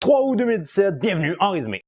3 août 2017, bienvenue en résumé.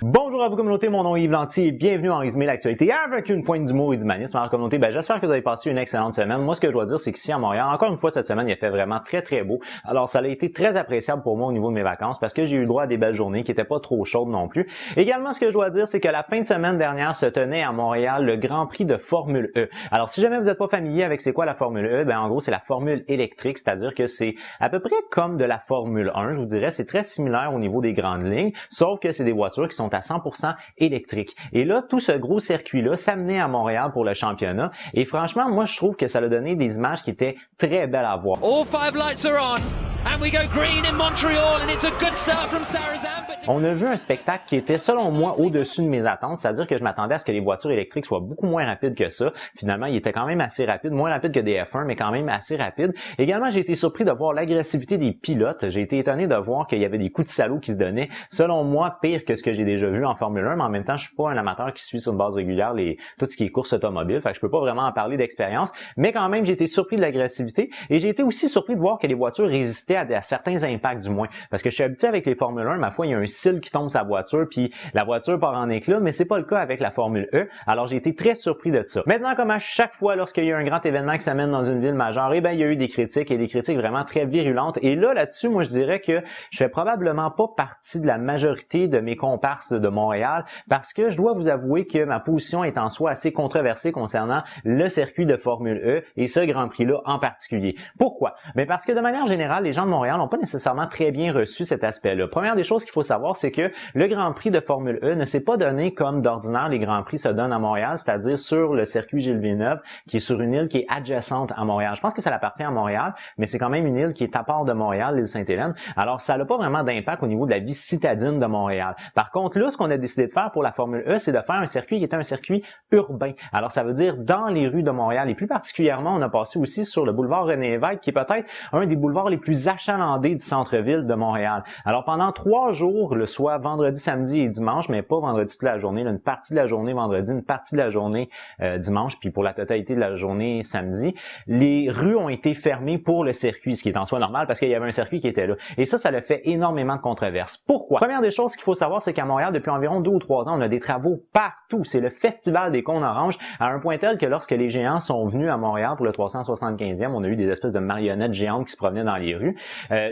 Bonjour à vous communauté, mon nom est Yves Lanty et bienvenue en résumé l'actualité avec une pointe d'humour et d'humanisme. Alors communauté, j'espère que vous avez passé une excellente semaine. Moi ce que je dois dire c'est qu'ici à Montréal, encore une fois cette semaine, il a fait vraiment très beau. Alors ça a été très appréciable pour moi au niveau de mes vacances parce que j'ai eu le droit à des belles journées qui n'étaient pas trop chaudes non plus. Également ce que je dois dire c'est que la fin de semaine dernière se tenait à Montréal le Grand Prix de Formule E. Alors si jamais vous n'êtes pas familier avec c'est quoi la Formule E, en gros c'est la formule électrique, c'est-à-dire que c'est à peu près comme de la Formule 1, je vous dirais, c'est très similaire au niveau des grandes lignes, sauf que c'est des voitures qui sont à 100% électrique. Et là, tout ce gros circuit-là s'amenait à Montréal pour le championnat. Et franchement, moi, je trouve que ça a donné des images qui étaient très belles à voir. All five lights are on. And we go green in Montreal and it's a good start from Sarazan. On a vu un spectacle qui était, selon moi, au-dessus de mes attentes, c'est-à-dire que je m'attendais à ce que les voitures électriques soient beaucoup moins rapides que ça. Finalement, il était quand même assez rapide, moins rapide que des F1, mais quand même assez rapide. Également, j'ai été surpris de voir l'agressivité des pilotes. J'ai été étonné de voir qu'il y avait des coups de salaud qui se donnaient. Selon moi, pire que ce que j'ai déjà vu en Formule 1, mais en même temps, je suis pas un amateur qui suit sur une base régulière tout ce qui est course automobile, fait que je peux pas vraiment en parler d'expérience, mais quand même, j'ai été surpris de l'agressivité et j'ai été aussi surpris de voir que les voitures résistaient à certains impacts du moins, parce que je suis habitué avec les Formule 1, ma foi, il y a un cil qui tombe sa voiture, puis la voiture part en éclats, mais c'est pas le cas avec la Formule E, alors j'ai été très surpris de ça. Maintenant, comme à chaque fois lorsqu'il y a un grand événement qui s'amène dans une ville majeure, il y a eu des critiques, et des critiques vraiment très virulentes, et là-dessus, moi, je dirais que je fais probablement pas partie de la majorité de mes comparses de Montréal, parce que je dois vous avouer que ma position est en soi assez controversée concernant le circuit de Formule E, et ce Grand Prix-là en particulier. Pourquoi? Parce que de manière générale, les gens de Montréal n'ont pas nécessairement très bien reçu cet aspect-là. Première des choses qu'il faut savoir, c'est que le Grand Prix de Formule E ne s'est pas donné comme d'ordinaire les Grands Prix se donnent à Montréal, c'est-à-dire sur le circuit Gilles Villeneuve, qui est sur une île qui est adjacente à Montréal. Je pense que ça appartient à Montréal, mais c'est quand même une île qui est à part de Montréal, l'île Sainte-Hélène. Alors, ça n'a pas vraiment d'impact au niveau de la vie citadine de Montréal. Par contre, là, ce qu'on a décidé de faire pour la Formule E, c'est de faire un circuit qui était un circuit urbain. Alors, ça veut dire dans les rues de Montréal. Et plus particulièrement, on a passé aussi sur le boulevard René-Lévesque, qui est peut-être un des boulevards les plus achalandés du centre-ville de Montréal. Alors, pendant 3 jours, soit vendredi, samedi et dimanche, mais pas vendredi toute la journée, là, une partie de la journée vendredi, une partie de la journée dimanche, puis pour la totalité de la journée samedi, les rues ont été fermées pour le circuit, ce qui est en soi normal parce qu'il y avait un circuit qui était là. Et ça a fait énormément de controverses. Pourquoi? Première des choses qu'il faut savoir, c'est qu'à Montréal, depuis environ 2 ou 3 ans, on a des travaux partout. C'est le festival des cônes oranges, à un point tel que lorsque les géants sont venus à Montréal pour le 375e, on a eu des espèces de marionnettes géantes qui se promenaient dans les rues.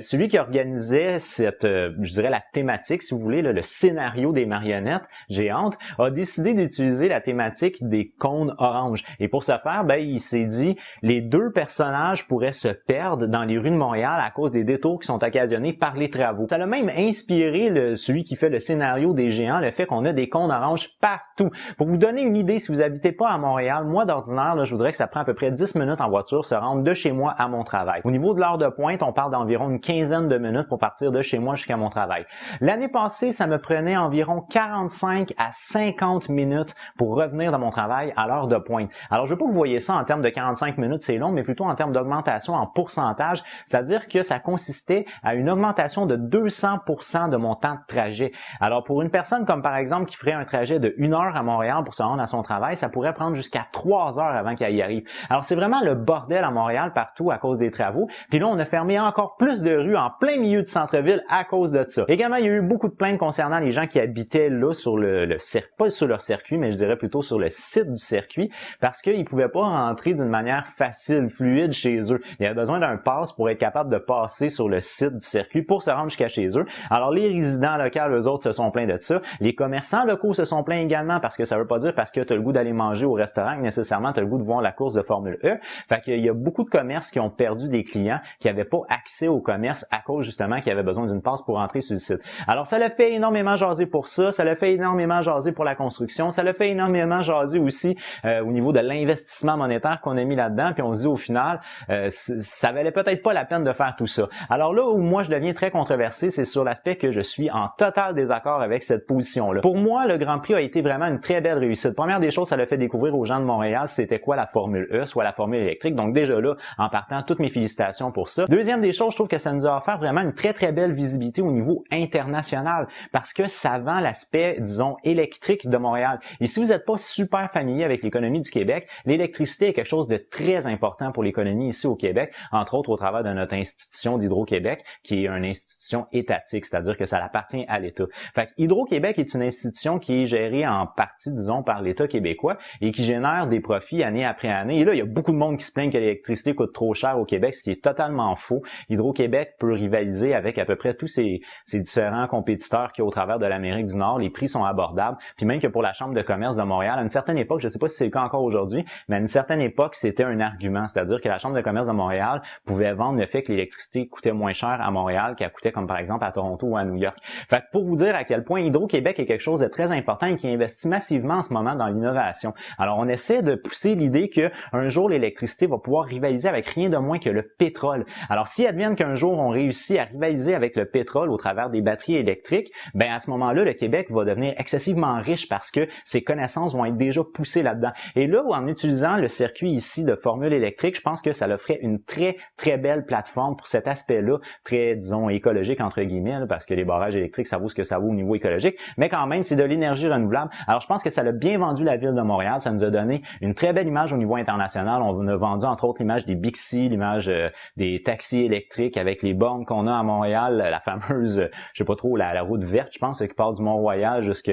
Celui qui organisait cette, je dirais la thématique, si vous voulez, le scénario des marionnettes géantes, a décidé d'utiliser la thématique des cônes oranges. Et pour ce faire, il s'est dit, les 2 personnages pourraient se perdre dans les rues de Montréal à cause des détours qui sont occasionnés par les travaux. Ça a même inspiré celui qui fait le scénario des géants, le fait qu'on a des cônes oranges partout. Pour vous donner une idée, si vous habitez pas à Montréal, moi d'ordinaire, je voudrais que ça prend à peu près 10 minutes en voiture se rendre de chez moi à mon travail. Au niveau de l'heure de pointe, on parle d'environ une quinzaine de minutes pour partir de chez moi jusqu'à mon travail. L'année passée, ça me prenait environ 45 à 50 minutes pour revenir dans mon travail à l'heure de pointe. Alors, je veux pas que vous voyez ça en termes de 45 minutes, c'est long, mais plutôt en termes d'augmentation en pourcentage, c'est-à-dire que ça consistait à une augmentation de 200% de mon temps de trajet. Alors, pour une personne comme par exemple qui ferait un trajet de 1 heure à Montréal pour se rendre à son travail, ça pourrait prendre jusqu'à 3 heures avant qu'elle y arrive. Alors, c'est vraiment le bordel à Montréal partout à cause des travaux. Puis là, on a fermé encore plus de rues en plein milieu du centre-ville à cause de ça. Également, il y a eu beaucoup de plaintes concernant les gens qui habitaient là sur le circuit, pas sur leur circuit, mais je dirais plutôt sur le site du circuit, parce qu'ils pouvaient pas rentrer d'une manière facile, fluide chez eux. Il y avait besoin d'un pass pour être capable de passer sur le site du circuit pour se rendre jusqu'à chez eux. Alors, les résidents locaux, eux autres, se sont plaints de ça. Les commerçants locaux se sont plaints également parce que ça veut pas dire parce que tu as le goût d'aller manger au restaurant que nécessairement tu as le goût de voir la course de Formule E. Fait qu'il y a beaucoup de commerces qui ont perdu des clients qui n'avaient pas accès au commerce à cause justement qu'ils avaient besoin d'une passe pour entrer sur le site. Alors, ça l'a fait énormément jaser pour ça l'a fait énormément jaser pour la construction, ça l'a fait énormément jaser aussi au niveau de l'investissement monétaire qu'on a mis là-dedans, puis on se dit au final, ça valait peut-être pas la peine de faire tout ça. Alors là où moi je deviens très controversé, c'est sur l'aspect que je suis en total désaccord avec cette position-là. Pour moi, le Grand Prix a été vraiment une très belle réussite. Première des choses, ça l'a fait découvrir aux gens de Montréal c'était quoi la Formule E, soit la formule électrique. Donc déjà là, en partant, toutes mes félicitations pour ça. Deuxième des choses, je trouve que ça nous a offert vraiment une très belle visibilité au niveau international international parce que ça vend l'aspect, disons, électrique de Montréal. Et si vous n'êtes pas super familier avec l'économie du Québec, l'électricité est quelque chose de très important pour l'économie ici au Québec, entre autres au travers de notre institution d'Hydro-Québec, qui est une institution étatique, c'est-à-dire que ça appartient à l'État. Fait que Hydro-Québec est une institution qui est gérée en partie, disons, par l'État québécois et qui génère des profits année après année. Et là, il y a beaucoup de monde qui se plaignent que l'électricité coûte trop cher au Québec, ce qui est totalement faux. Hydro-Québec peut rivaliser avec à peu près tous ces différents compétiteurs qu'il y a au travers de l'Amérique du Nord. Les prix sont abordables. Puis même que pour la Chambre de commerce de Montréal, à une certaine époque, je ne sais pas si c'est le cas encore aujourd'hui, mais à une certaine époque, c'était un argument. C'est-à-dire que la Chambre de commerce de Montréal pouvait vendre le fait que l'électricité coûtait moins cher à Montréal qu'elle coûtait comme par exemple à Toronto ou à New York. Fait que pour vous dire à quel point Hydro-Québec est quelque chose de très important et qui investit massivement en ce moment dans l'innovation. Alors on essaie de pousser l'idée que un jour l'électricité va pouvoir rivaliser avec rien de moins que le pétrole. Alors si advienne qu'un jour on réussit à rivaliser avec le pétrole au travers des batteries électriques, ben à ce moment-là le Québec va devenir excessivement riche parce que ses connaissances vont être déjà poussées là-dedans. Et là, en utilisant le circuit ici de formule électrique, je pense que ça leur ferait une très, très belle plateforme pour cet aspect-là, très, disons, écologique, entre guillemets, là, parce que les barrages électriques, ça vaut ce que ça vaut au niveau écologique, mais quand même, c'est de l'énergie renouvelable. Alors, je pense que ça l'a bien vendu la ville de Montréal, ça nous a donné une très belle image au niveau international. On a vendu, entre autres, l'image des Bixi, l'image des taxis électriques avec les bornes qu'on a à Montréal, la fameuse, je sais pas trop, la route verte, je pense, qui part du Mont-Royal jusque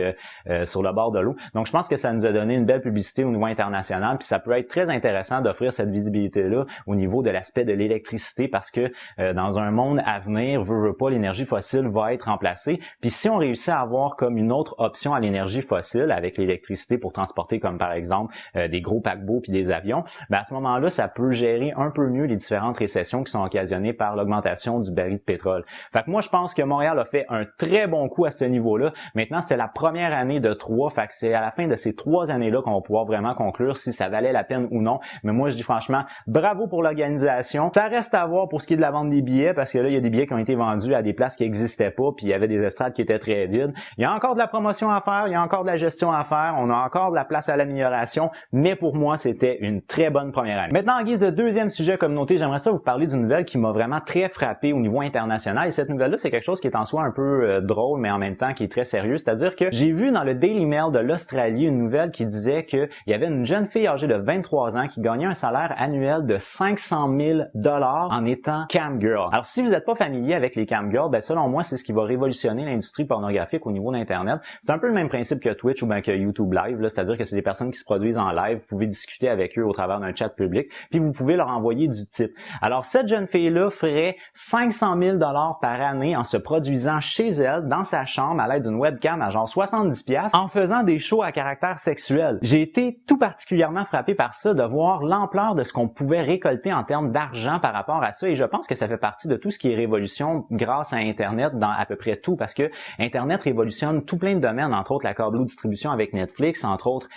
sur le bord de l'eau. Donc, je pense que ça nous a donné une belle publicité au niveau international, puis ça peut être très intéressant d'offrir cette visibilité-là au niveau de l'aspect de l'électricité parce que dans un monde à venir, veut pas, l'énergie fossile va être remplacée. Puis si on réussit à avoir comme une autre option à l'énergie fossile avec l'électricité pour transporter comme par exemple des gros paquebots puis des avions, ben à ce moment-là, ça peut gérer un peu mieux les différentes récessions qui sont occasionnées par l'augmentation du baril de pétrole. Fait que moi, je pense que Montréal a fait un très bon coup à ce niveau-là. Maintenant, c'était la première année de 3, fait que c'est à la fin de ces 3 années-là qu'on va pouvoir vraiment conclure si ça valait la peine ou non. Mais moi, je dis franchement, bravo pour l'organisation. Ça reste à voir pour ce qui est de la vente des billets, parce que là, il y a des billets qui ont été vendus à des places qui n'existaient pas, puis il y avait des estrades qui étaient très vides. Il y a encore de la promotion à faire, il y a encore de la gestion à faire, on a encore de la place à l'amélioration, mais pour moi, c'était une très bonne première année. Maintenant, en guise de deuxième sujet communauté, j'aimerais ça vous parler d'une nouvelle qui m'a vraiment très frappé au niveau international. Et cette nouvelle-là, c'est quelque chose qui est en soi un peu drôle, mais en même temps qui est très sérieux. C'est-à-dire que j'ai vu dans le Daily Mail de l'Australie une nouvelle qui disait qu'il y avait une jeune fille âgée de 23 ans qui gagnait un salaire annuel de 500 000 $ en étant cam girl. Alors, si vous n'êtes pas familier avec les cam girls, ben selon moi, c'est ce qui va révolutionner l'industrie pornographique au niveau d'Internet. C'est un peu le même principe que Twitch ou bien que YouTube Live, là, c'est-à-dire que c'est des personnes qui se produisent en live, vous pouvez discuter avec eux au travers d'un chat public, puis vous pouvez leur envoyer du type. Alors, cette jeune fille-là ferait 500 000 $ par année en se produisant chez elle, dans sa chambre, à l'aide d'une webcam à genre 70$, en faisant des shows à caractère sexuel. J'ai été tout particulièrement frappé par ça, de voir l'ampleur de ce qu'on pouvait récolter en termes d'argent par rapport à ça, et je pense que ça fait partie de tout ce qui est révolution grâce à Internet dans à peu près tout, parce que Internet révolutionne tout plein de domaines, entre autres la câblo-distribution avec Netflix, entre autres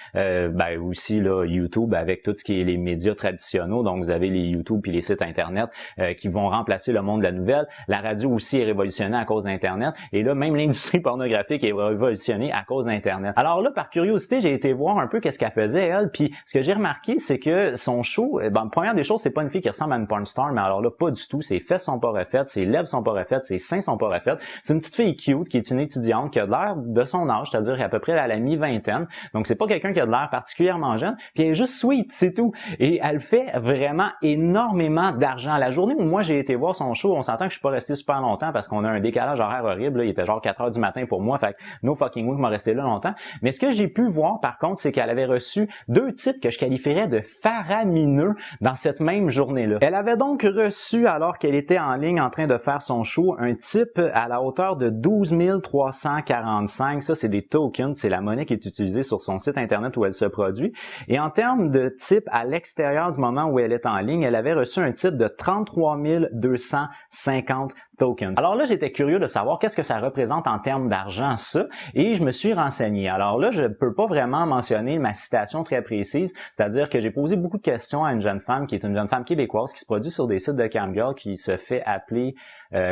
aussi là, YouTube avec tout ce qui est les médias traditionnels, donc vous avez les YouTube puis les sites Internet qui vont remplacer le monde de la nouvelle. La radio aussi est révolutionnée à cause d'Internet, et là, même l'industrie pornographique est révolutionnée à cause d'Internet. Alors là, par curiosité, j'ai été voir un peu qu'est-ce qu'elle faisait, elle, puis ce que j'ai remarqué, c'est que son show, première des choses, c'est pas une fille qui ressemble à une porn star, mais alors là, pas du tout. Ses fesses sont pas refaites, ses lèvres sont pas refaites, ses seins sont pas refaites. C'est une petite fille cute, qui est une étudiante, qui a l'air de son âge, c'est-à-dire à peu près à la mi-vingtaine. Donc c'est pas quelqu'un qui a de l'air particulièrement jeune, puis elle est juste sweet, c'est tout. Et elle fait vraiment énormément d'argent. La journée où moi j'ai été voir son show, on s'entend que je suis pas resté super longtemps parce qu'on a un décalage horaire horrible, là. Il était genre 4h du matin pour moi, fait que no fucking way que m'a resté là longtemps. Mais ce que j'ai pu voir par contre, c'est qu'elle avait reçu 2 types que je qualifierais de faramineux dans cette même journée-là. Elle avait donc reçu, alors qu'elle était en ligne en train de faire son show, un type à la hauteur de 12 345. Ça, c'est des tokens, c'est la monnaie qui est utilisée sur son site internet où elle se produit. Et en termes de type à l'extérieur du moment où elle est en ligne, elle avait reçu un type de 33 250 tokens. Alors là, j'étais curieux de savoir qu'est-ce que ça représente en termes d'argent, ça, et je me suis renseigné. Alors là, je ne peux pas vraiment mentionner ma citation très précise, c'est-à-dire que j'ai posé beaucoup de questions à une jeune femme qui est une jeune femme québécoise qui se produit sur des sites de camgirl qui se fait appeler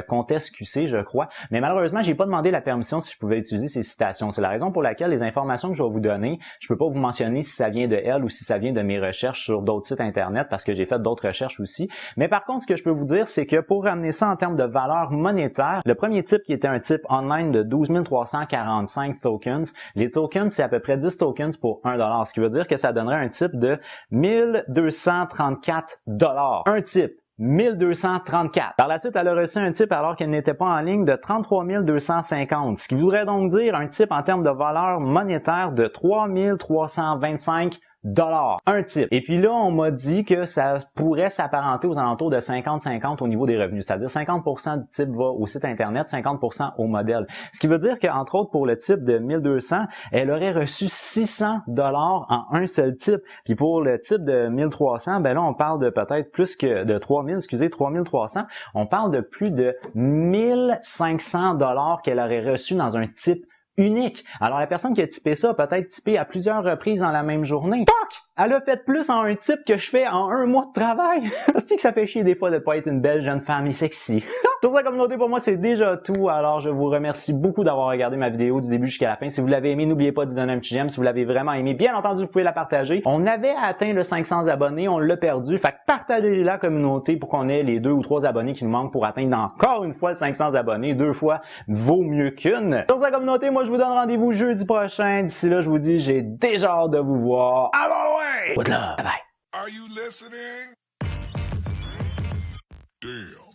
Comtesse QC, je crois. Mais malheureusement, j'ai pas demandé la permission si je pouvais utiliser ces citations. C'est la raison pour laquelle les informations que je vais vous donner, je peux pas vous mentionner si ça vient de elle ou si ça vient de mes recherches sur d'autres sites internet parce que j'ai fait d'autres recherches aussi. Mais par contre, ce que je peux vous dire, c'est que pour ramener ça en termes de valeur monétaire, le premier type qui est était un tip online de 12 345 tokens. Les tokens, c'est à peu près 10 tokens pour $1, ce qui veut dire que ça donnerait un tip de 1234 $. Un tip. 1234. Par la suite, elle a reçu un tip alors qu'elle n'était pas en ligne de 33 250, ce qui voudrait donc dire un tip en termes de valeur monétaire de 3 325 $. Un tip. Et puis là, on m'a dit que ça pourrait s'apparenter aux alentours de 50-50 au niveau des revenus. C'est-à-dire 50% du tip va au site Internet, 50% au modèle. Ce qui veut dire qu'entre autres, pour le tip de 1200, elle aurait reçu 600 $ en un seul tip. Puis pour le tip de 1300, ben là, on parle de peut-être plus que de 3300. On parle de plus de 1500 $ qu'elle aurait reçu dans un tip unique. Alors, la personne qui a typé ça a peut-être typé à plusieurs reprises dans la même journée. Fuck! Elle a fait plus en un type que je fais en un mois de travail. C'est que ça fait chier des fois de pas être une belle jeune femme sexy. Sur la communauté, pour moi, c'est déjà tout. Alors, je vous remercie beaucoup d'avoir regardé ma vidéo du début jusqu'à la fin. Si vous l'avez aimé, n'oubliez pas d'y donner un petit j'aime. Si vous l'avez vraiment aimé, bien entendu, vous pouvez la partager. On avait atteint le 500 abonnés, on l'a perdu. Fait que partagez la communauté pour qu'on ait les 2 ou 3 abonnés qui nous manquent pour atteindre encore une fois 500 abonnés. 2 fois vaut mieux qu'une. Sur la communauté, moi, je vous donne rendez-vous jeudi prochain. D'ici là, je vous dis, j'ai déjà hâte de vous voir. Ah bah ouais! Good luck. Bye bye. Are you listening? Damn.